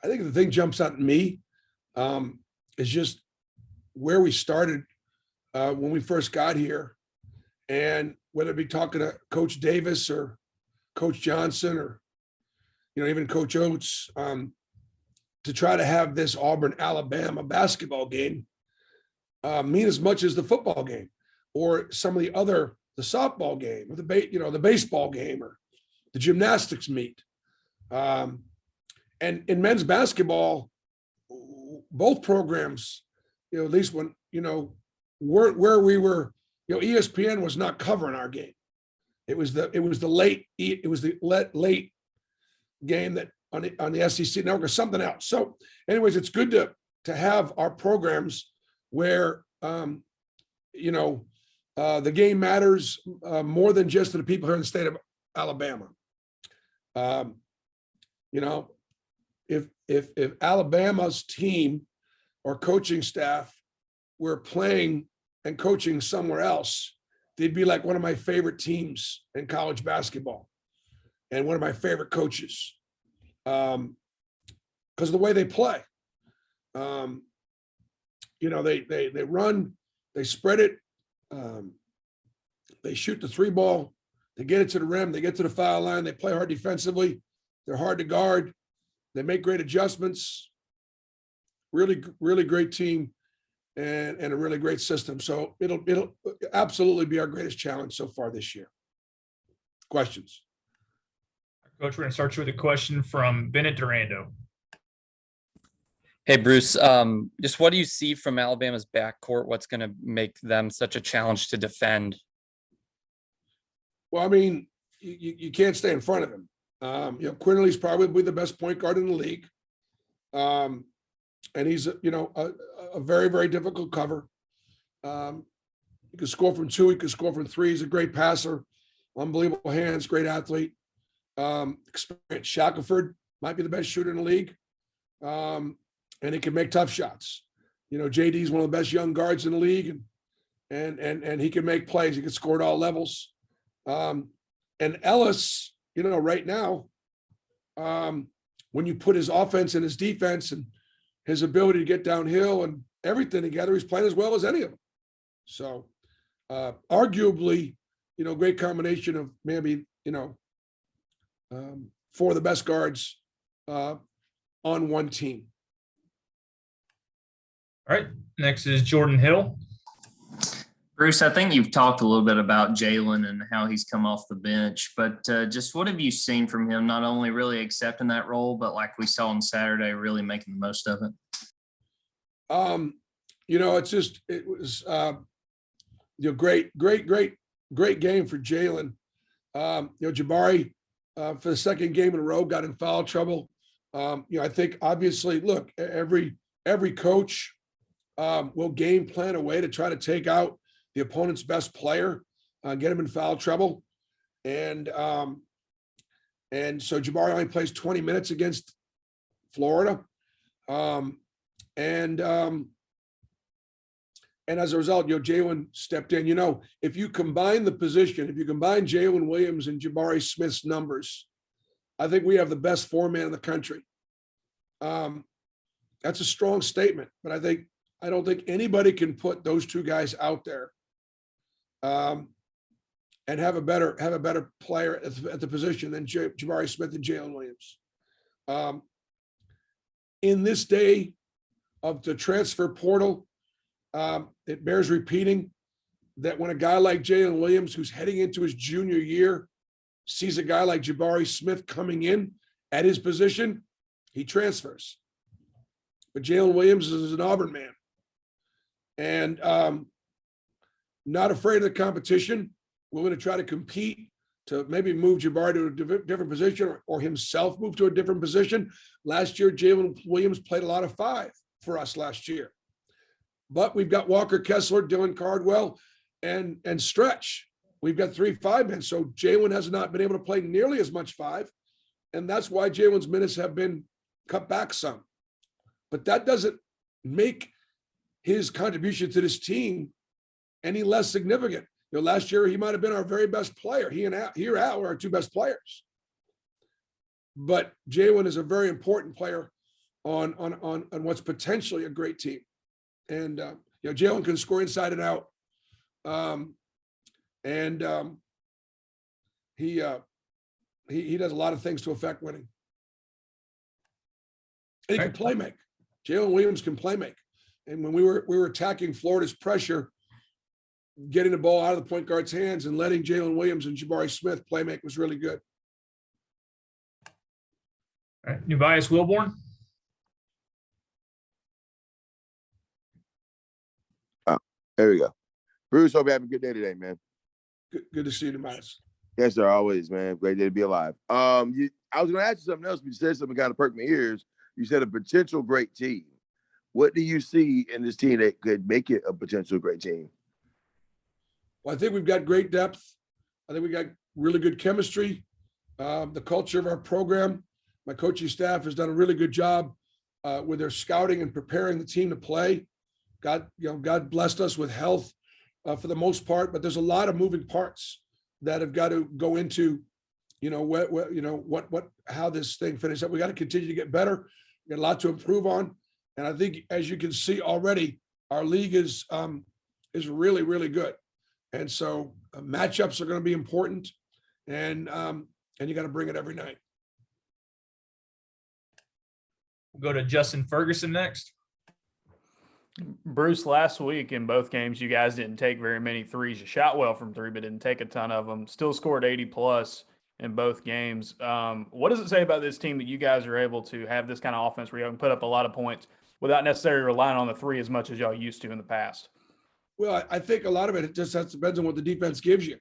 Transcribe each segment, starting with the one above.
I think the thing jumps out at me is just where we started when we first got here. And whether it be talking to Coach Davis or Coach Johnson or, even Coach Oates, to try to have this Auburn, Alabama basketball game mean as much as the football game or some of the softball game or the baseball game or the gymnastics meet. And in men's basketball, both programs, at least when, weren't where we were, ESPN was not covering our game. It was the late game that on the SEC network or something else. So anyways, it's good to have our programs where, the game matters more than just to the people here in the state of Alabama. If Alabama's team or coaching staff were playing and coaching somewhere else, they'd be like one of my favorite teams in college basketball and one of my favorite coaches because of the way they play. They run, they spread it, they shoot the three ball, they get it to the rim, they get to the foul line, they play hard defensively, they're hard to guard, they make great adjustments. Really, really great team and a really great system. So it'll absolutely be our greatest challenge so far this year. Questions? Coach, we're going to start you with a question from Bennett Durando. Hey, Bruce, just what do you see from Alabama's backcourt? What's going to make them such a challenge to defend? Well, I mean, you can't stay in front of him. Quinterly's probably the best point guard in the league. And he's, a very, very difficult cover. He can score from two, he can score from three. He's a great passer, unbelievable hands, great athlete. Experienced. Shackelford might be the best shooter in the league. And he can make tough shots. JD's one of the best young guards in the league, and he can make plays. He can score at all levels. And Ellis, right now, when you put his offense and his defense and his ability to get downhill and everything together, he's playing as well as any of them. So arguably, great combination of maybe, four of the best guards on one team. All right. Next is Jordan Hill. Bruce, I think you've talked a little bit about Jalen and how he's come off the bench, but just what have you seen from him, not only really accepting that role, but like we saw on Saturday, really making the most of it? It was great game for Jalen. Jabari for the second game in a row got in foul trouble. I think obviously, look, every coach will game plan a way to try to take out the opponent's best player, get him in foul trouble. And so Jabari only plays 20 minutes against Florida. And as a result, Jalen stepped in. If you combine the position, if you combine Jalen Williams and Jabari Smith's numbers, I think we have the best four-man in the country. That's a strong statement, but I don't think anybody can put those two guys out there and have a better player at the position than Jabari Smith and Jalen Williams. In this day of the transfer portal, it bears repeating that when a guy like Jalen Williams, who's heading into his junior year, sees a guy like Jabari Smith coming in at his position, he transfers. But Jalen Williams is an Auburn man and not afraid of the competition. We're going to try to compete to maybe move Jabari to a different position or himself move to a different position. Last year, Jalen Williams played a lot of five for us last year. But we've got Walker Kessler, Dylan Cardwell, and Stretch. We've got 3 5-men. So Jalen has not been able to play nearly as much five. And that's why Jalen's minutes have been cut back some. But that doesn't make his contribution to this team any less significant. Last year, he might have been our very best player. He and Al were our two best players. But Jalen is a very important player on what's potentially a great team. And Jalen can score inside and out. He does a lot of things to affect winning. And he can play make. Jalen Williams can play make. And when we were attacking Florida's pressure, getting the ball out of the point guard's hands and letting Jalen Williams and Jabari Smith play make was really good. All right, Nubias Wilborn. There we go. Bruce, hope you have a good day today, man. Good to see you, Nubias. Yes, sir. Always, man. Great day to be alive. I was going to ask you something else, but you said something kind of perked my ears. You said a potential great team. What do you see in this team that could make it a potential great team? Well, I think we've got great depth. I think we got really good chemistry. The culture of our program, my coaching staff has done a really good job with their scouting and preparing the team to play. God blessed us with health for the most part, but there's a lot of moving parts that have got to go into, how this thing finishes up. We got to continue to get better. We got a lot to improve on, and I think, as you can see already, our league is really, really good. And so matchups are going to be important, and you got to bring it every night. We'll go to Justin Ferguson next. Bruce, last week in both games, you guys didn't take very many threes. You shot well from three, but didn't take a ton of them. Still scored 80+ in both games. What does it say about this team that you guys are able to have this kind of offense where you can put up a lot of points without necessarily relying on the three as much as y'all used to in the past? Well, I think a lot of it just depends on what the defense gives you.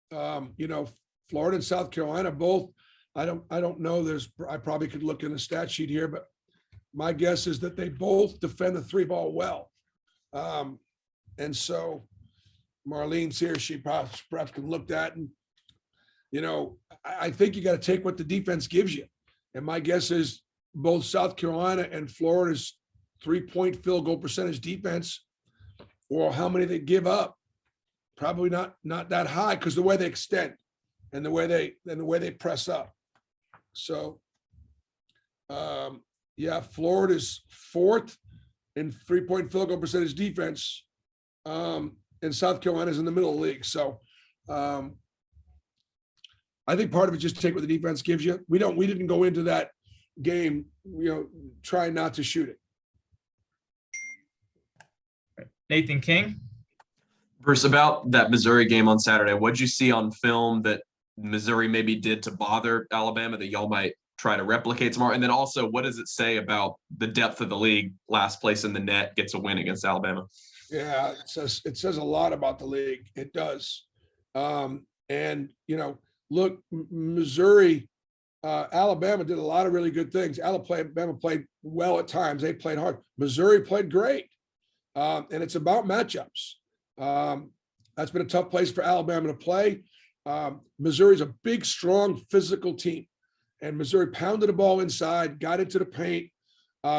Florida and South Carolina both. I don't know. I probably could look in the stat sheet here, but my guess is that they both defend the three ball well. And so Marlene's here. She perhaps can look at, and I think you got to take what the defense gives you. And my guess is both South Carolina and Florida's 3-point field goal percentage defense, or how many they give up, probably not that high, because the way they extend and the way they press up. So Florida's fourth in 3-point field goal percentage defense, and South Carolina's in the middle of the league. So I think part of it, just take what the defense gives you. We didn't go into that game, trying not to shoot it. Nathan King. Bruce, about that Missouri game on Saturday, what'd you see on film that Missouri maybe did to bother Alabama that y'all might try to replicate tomorrow? And then also, what does it say about the depth of the league? Last place in the net gets a win against Alabama. Yeah, it says a lot about the league. It does. Look, Missouri, Alabama did a lot of really good things. Alabama played well at times. They played hard. Missouri played great. And it's about matchups. That's been a tough place for Alabama to play. Missouri's a big, strong, physical team. And Missouri pounded the ball inside, got into the paint.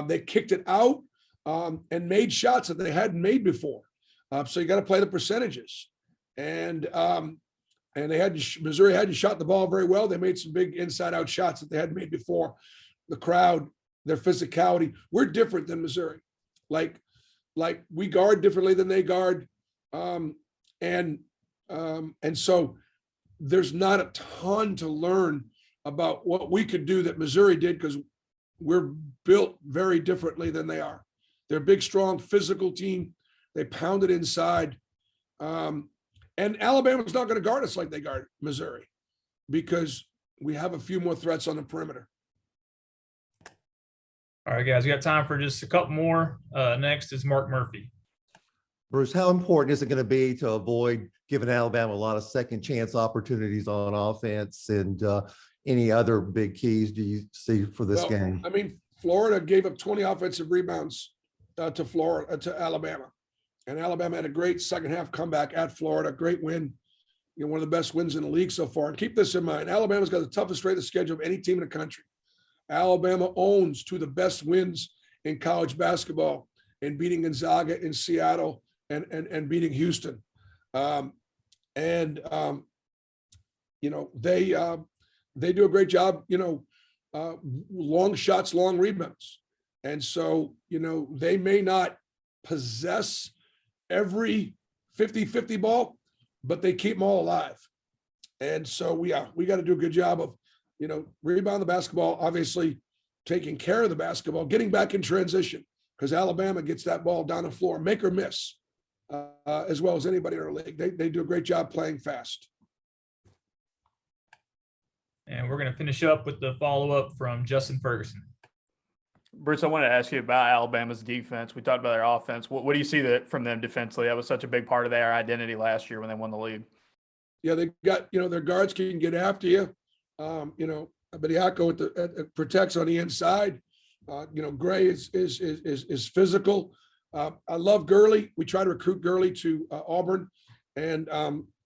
They kicked it out and made shots that they hadn't made before. So you got to play the percentages. And Missouri hadn't shot the ball very well. They made some big inside-out shots that they hadn't made before. The crowd, their physicality. We're different than Missouri. Like we guard differently than they guard. And so there's not a ton to learn about what we could do that Missouri did, because we're built very differently than they are. They're a big, strong, physical team. They pounded inside. And Alabama's not going to guard us like they guard Missouri, because we have a few more threats on the perimeter. All right, guys, we got time for just a couple more. Next is Mark Murphy. Bruce, how important is it going to be to avoid giving Alabama a lot of second chance opportunities on offense, and any other big keys do you see for this game? I mean, Florida gave up 20 offensive rebounds to Alabama, and Alabama had a great second half comeback at Florida. Great win, one of the best wins in the league so far. And keep this in mind: Alabama's got the toughest strength of schedule of any team in the country. Alabama owns two of the best wins in college basketball, in beating Gonzaga in Seattle and beating Houston. They do a great job, long shots, long rebounds. And so, they may not possess every 50-50 ball, but they keep them all alive. And so we got to do a good job of, rebound the basketball, obviously taking care of the basketball, getting back in transition, because Alabama gets that ball down the floor, make or miss, as well as anybody in our league. They do a great job playing fast. And we're going to finish up with the follow-up from Justin Ferguson. Bruce, I wanted to ask you about Alabama's defense. We talked about their offense. What do you see from them defensively? That was such a big part of their identity last year when they won the league. Yeah, they got, their guards can get after you. Bediako protects on the inside. Gray is physical. I love Gurley. We try to recruit Gurley to Auburn, and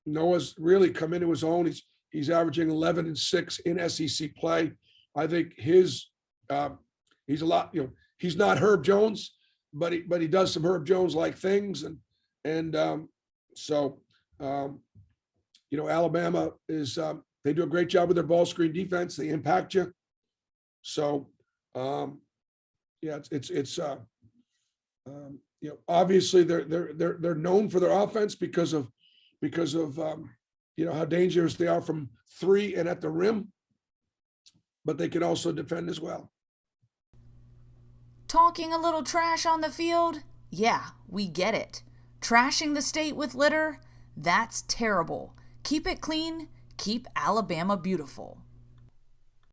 Noah's really come into his own. He's averaging 11 and 6 in SEC play. I think he's a lot. He's not Herb Jones, but he does some Herb Jones like things, so Alabama is. They do a great job with their ball screen defense. They impact you. So, obviously they're known for their offense because of how dangerous they are from three and at the rim, but they can also defend as well. Talking a little trash on the field? Yeah, we get it. Trashing the state with litter? That's terrible. Keep it clean. Keep Alabama beautiful.